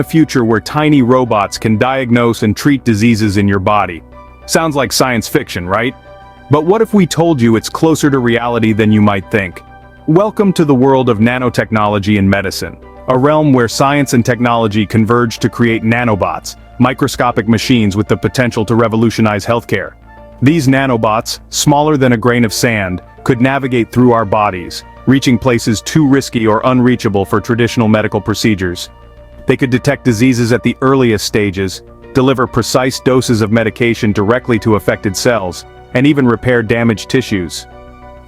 A future where tiny robots can diagnose and treat diseases in your body. Sounds like science fiction, right? But what if we told you it's closer to reality than you might think? Welcome to the world of nanotechnology in medicine, a realm where science and technology converge to create nanobots, microscopic machines with the potential to revolutionize healthcare. These nanobots, smaller than a grain of sand, could navigate through our bodies, reaching places too risky or unreachable for traditional medical procedures. They could detect diseases at the earliest stages, deliver precise doses of medication directly to affected cells, and even repair damaged tissues.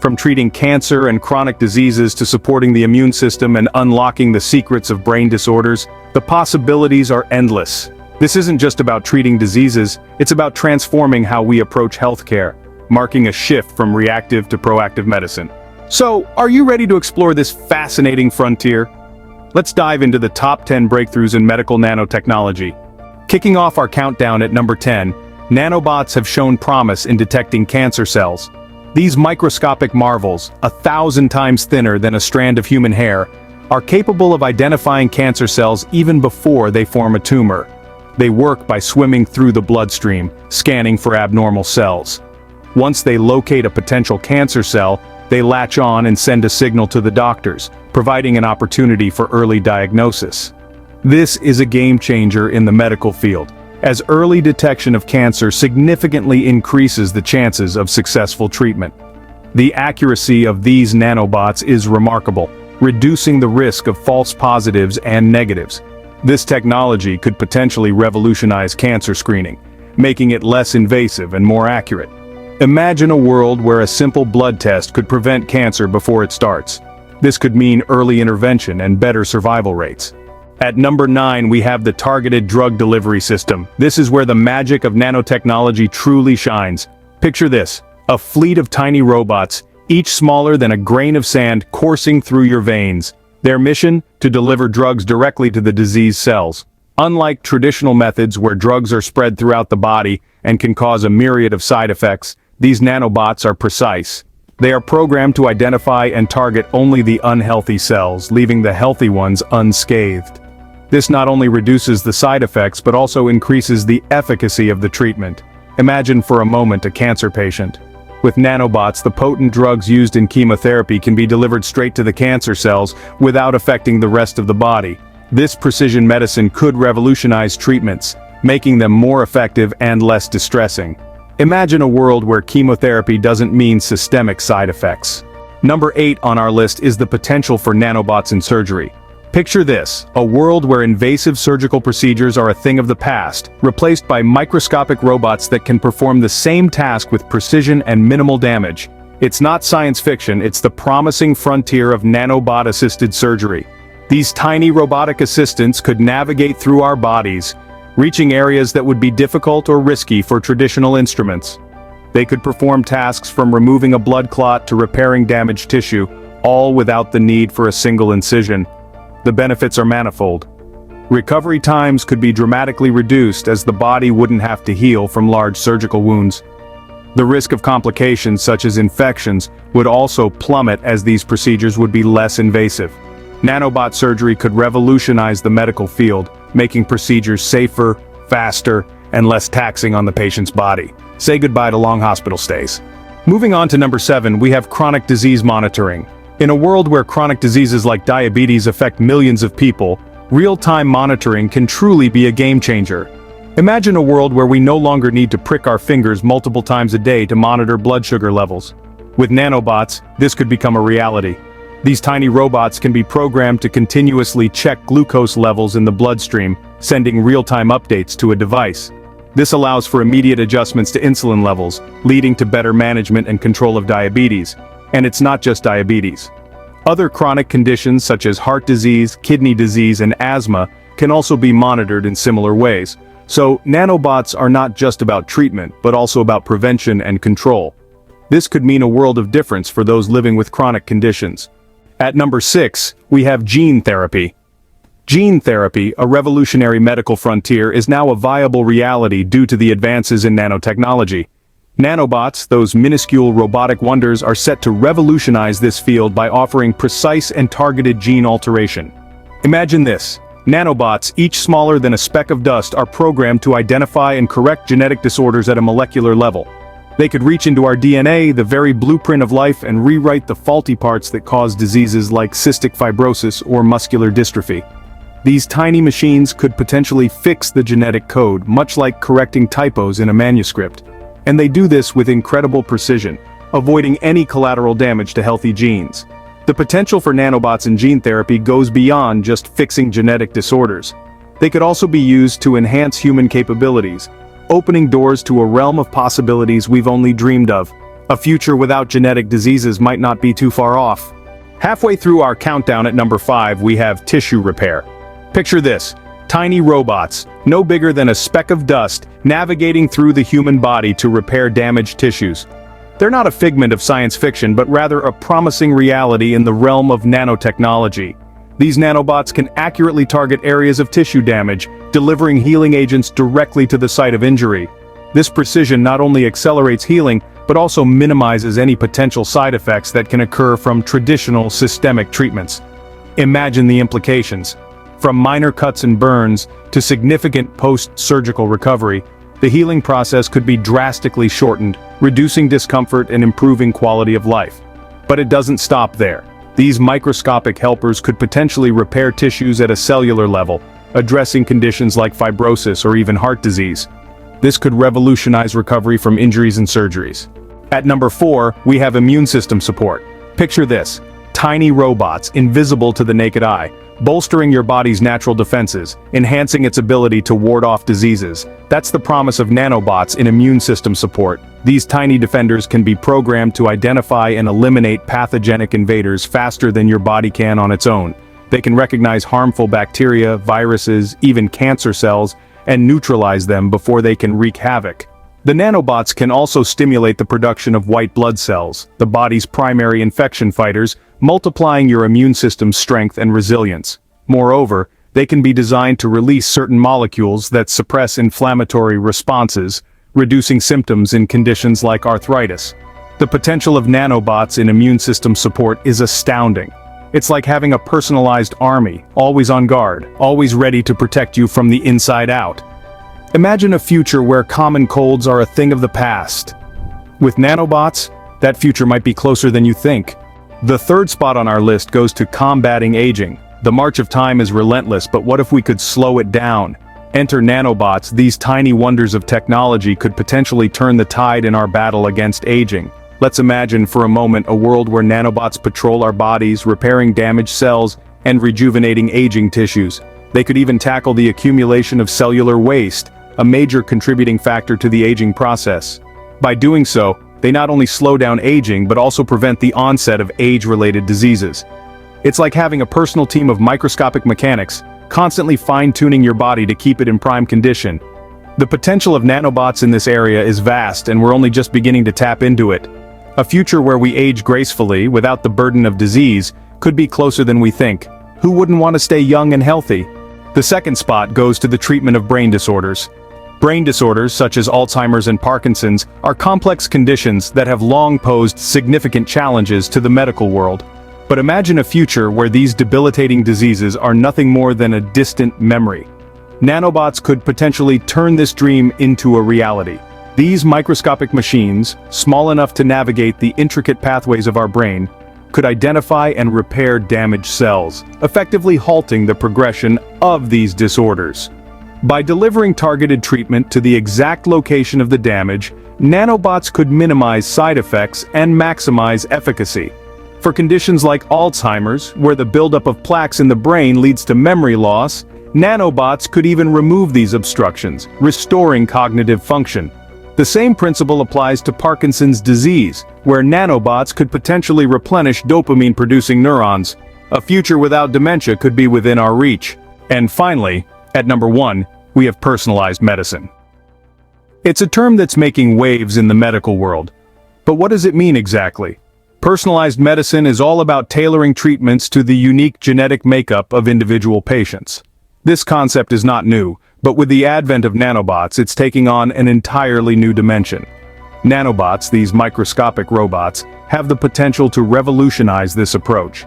From treating cancer and chronic diseases to supporting the immune system and unlocking the secrets of brain disorders, the possibilities are endless. This isn't just about treating diseases, it's about transforming how we approach healthcare, marking a shift from reactive to proactive medicine. So, are you ready to explore this fascinating frontier? Let's dive into the top 10 breakthroughs in medical nanotechnology. Kicking off our countdown at number 10, nanobots have shown promise in detecting cancer cells. These microscopic marvels, 1,000 times thinner than a strand of human hair, are capable of identifying cancer cells even before they form a tumor. They work by swimming through the bloodstream, scanning for abnormal cells. Once they locate a potential cancer cell, they latch on and send a signal to the doctors, providing an opportunity for early diagnosis. This is a game changer in the medical field, as early detection of cancer significantly increases the chances of successful treatment. The accuracy of these nanobots is remarkable, reducing the risk of false positives and negatives. This technology could potentially revolutionize cancer screening, making it less invasive and more accurate. Imagine a world where a simple blood test could prevent cancer before it starts. This could mean early intervention and better survival rates. At number 9, we have the targeted drug delivery system. This is where the magic of nanotechnology truly shines. Picture this, a fleet of tiny robots, each smaller than a grain of sand coursing through your veins. Their mission? To deliver drugs directly to the diseased cells. Unlike traditional methods where drugs are spread throughout the body and can cause a myriad of side effects, these nanobots are precise. They are programmed to identify and target only the unhealthy cells, leaving the healthy ones unscathed. This not only reduces the side effects but also increases the efficacy of the treatment. Imagine for a moment a cancer patient. With nanobots, the potent drugs used in chemotherapy can be delivered straight to the cancer cells without affecting the rest of the body. This precision medicine could revolutionize treatments, making them more effective and less distressing. Imagine a world where chemotherapy doesn't mean systemic side effects. Number 8 on our list is the potential for nanobots in surgery. Picture this, a world where invasive surgical procedures are a thing of the past, replaced by microscopic robots that can perform the same task with precision and minimal damage. It's not science fiction, it's the promising frontier of nanobot-assisted surgery. These tiny robotic assistants could navigate through our bodies, reaching areas that would be difficult or risky for traditional instruments. They could perform tasks from removing a blood clot to repairing damaged tissue, all without the need for a single incision. The benefits are manifold. Recovery times could be dramatically reduced as the body wouldn't have to heal from large surgical wounds. The risk of complications such as infections would also plummet as these procedures would be less invasive. Nanobot surgery could revolutionize the medical field, making procedures safer, faster, and less taxing on the patient's body. Say goodbye to long hospital stays. Moving on to number 7, we have chronic disease monitoring. In a world where chronic diseases like diabetes affect millions of people, real-time monitoring can truly be a game changer. Imagine a world where we no longer need to prick our fingers multiple times a day to monitor blood sugar levels. With nanobots, this could become a reality. These tiny robots can be programmed to continuously check glucose levels in the bloodstream, sending real-time updates to a device. This allows for immediate adjustments to insulin levels, leading to better management and control of diabetes. And it's not just diabetes. Other chronic conditions such as heart disease, kidney disease, and asthma can also be monitored in similar ways. So, nanobots are not just about treatment, but also about prevention and control. This could mean a world of difference for those living with chronic conditions. At number 6, we have gene therapy. Gene therapy, a revolutionary medical frontier, is now a viable reality due to the advances in nanotechnology. Nanobots, those minuscule robotic wonders, are set to revolutionize this field by offering precise and targeted gene alteration. Imagine this, Nanobots, each smaller than a speck of dust, are programmed to identify and correct genetic disorders at a molecular level. They could reach into our DNA, the very blueprint of life, and rewrite the faulty parts that cause diseases like cystic fibrosis or muscular dystrophy. These tiny machines could potentially fix the genetic code, much like correcting typos in a manuscript. And they do this with incredible precision, avoiding any collateral damage to healthy genes. The potential for nanobots in gene therapy goes beyond just fixing genetic disorders. They could also be used to enhance human capabilities, opening doors to a realm of possibilities we've only dreamed of. A future without genetic diseases might not be too far off. Halfway through our countdown at number 5, we have tissue repair. Picture this: tiny robots, no bigger than a speck of dust, navigating through the human body to repair damaged tissues. They're not a figment of science fiction, but rather a promising reality in the realm of nanotechnology. These nanobots can accurately target areas of tissue damage, delivering healing agents directly to the site of injury. This precision not only accelerates healing, but also minimizes any potential side effects that can occur from traditional systemic treatments. Imagine the implications. From minor cuts and burns to significant post-surgical recovery, the healing process could be drastically shortened, reducing discomfort and improving quality of life. But it doesn't stop there. These microscopic helpers could potentially repair tissues at a cellular level, addressing conditions like fibrosis or even heart disease. This could revolutionize recovery from injuries and surgeries. At number 4, we have immune system support. Picture this: tiny robots, invisible to the naked eye, bolstering your body's natural defenses, enhancing its ability to ward off diseases. That's the promise of nanobots in immune system support. These tiny defenders can be programmed to identify and eliminate pathogenic invaders faster than your body can on its own. They can recognize harmful bacteria, viruses, even cancer cells, and neutralize them before they can wreak havoc. The nanobots can also stimulate the production of white blood cells, the body's primary infection fighters, multiplying your immune system's strength and resilience. Moreover, they can be designed to release certain molecules that suppress inflammatory responses, reducing symptoms in conditions like arthritis. The potential of nanobots in immune system support is astounding. It's like having a personalized army, always on guard, always ready to protect you from the inside out. Imagine a future where common colds are a thing of the past. With nanobots, that future might be closer than you think. The third spot on our list goes to combating aging. The march of time is relentless, but what if we could slow it down? Enter nanobots. These tiny wonders of technology could potentially turn the tide in our battle against aging. Let's imagine for a moment a world where nanobots patrol our bodies, repairing damaged cells and rejuvenating aging tissues. They could even tackle the accumulation of cellular waste, a major contributing factor to the aging process. By doing so, they not only slow down aging but also prevent the onset of age-related diseases. It's like having a personal team of microscopic mechanics, constantly fine-tuning your body to keep it in prime condition. The potential of nanobots in this area is vast, and we're only just beginning to tap into it. A future where we age gracefully, without the burden of disease, could be closer than we think. Who wouldn't want to stay young and healthy? The second spot goes to the treatment of brain disorders. Brain disorders, such as Alzheimer's and Parkinson's, are complex conditions that have long posed significant challenges to the medical world. But imagine a future where these debilitating diseases are nothing more than a distant memory. Nanobots could potentially turn this dream into a reality. These microscopic machines, small enough to navigate the intricate pathways of our brain, could identify and repair damaged cells, effectively halting the progression of these disorders. By delivering targeted treatment to the exact location of the damage, nanobots could minimize side effects and maximize efficacy. For conditions like Alzheimer's, where the buildup of plaques in the brain leads to memory loss, nanobots could even remove these obstructions, restoring cognitive function. The same principle applies to Parkinson's disease, where nanobots could potentially replenish dopamine-producing neurons. A future without dementia could be within our reach. And finally, at number 1, we have personalized medicine. It's a term that's making waves in the medical world. But what does it mean exactly? Personalized medicine is all about tailoring treatments to the unique genetic makeup of individual patients. This concept is not new, but with the advent of nanobots, it's taking on an entirely new dimension. Nanobots, these microscopic robots, have the potential to revolutionize this approach.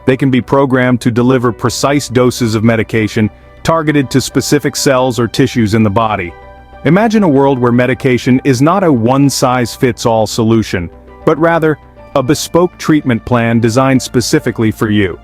They can be programmed to deliver precise doses of medication targeted to specific cells or tissues in the body. Imagine a world where medication is not a one-size-fits-all solution, but rather a bespoke treatment plan designed specifically for you.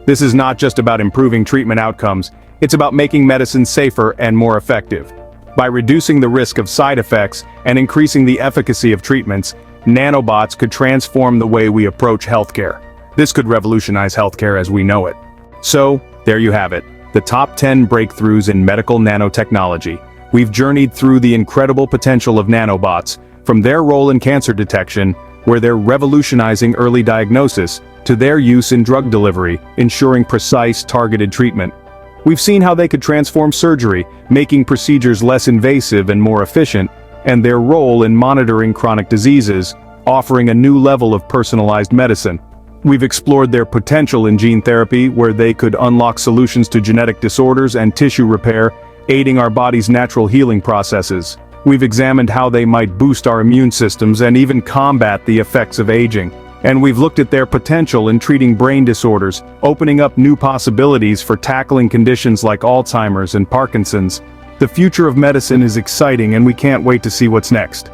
This is not just about improving treatment outcomes, it's about making medicine safer and more effective. By reducing the risk of side effects and increasing the efficacy of treatments, nanobots could transform the way we approach healthcare. This could revolutionize healthcare as we know it. So, there you have it, the top 10 breakthroughs in medical nanotechnology. We've journeyed through the incredible potential of nanobots, from their role in cancer detection, where they're revolutionizing early diagnosis, to their use in drug delivery, ensuring precise, targeted treatment. We've seen how they could transform surgery, making procedures less invasive and more efficient, and their role in monitoring chronic diseases, offering a new level of personalized medicine. We've explored their potential in gene therapy, where they could unlock solutions to genetic disorders and tissue repair, aiding our body's natural healing processes. We've examined how they might boost our immune systems and even combat the effects of aging. And we've looked at their potential in treating brain disorders, opening up new possibilities for tackling conditions like Alzheimer's and Parkinson's. The future of medicine is exciting and we can't wait to see what's next.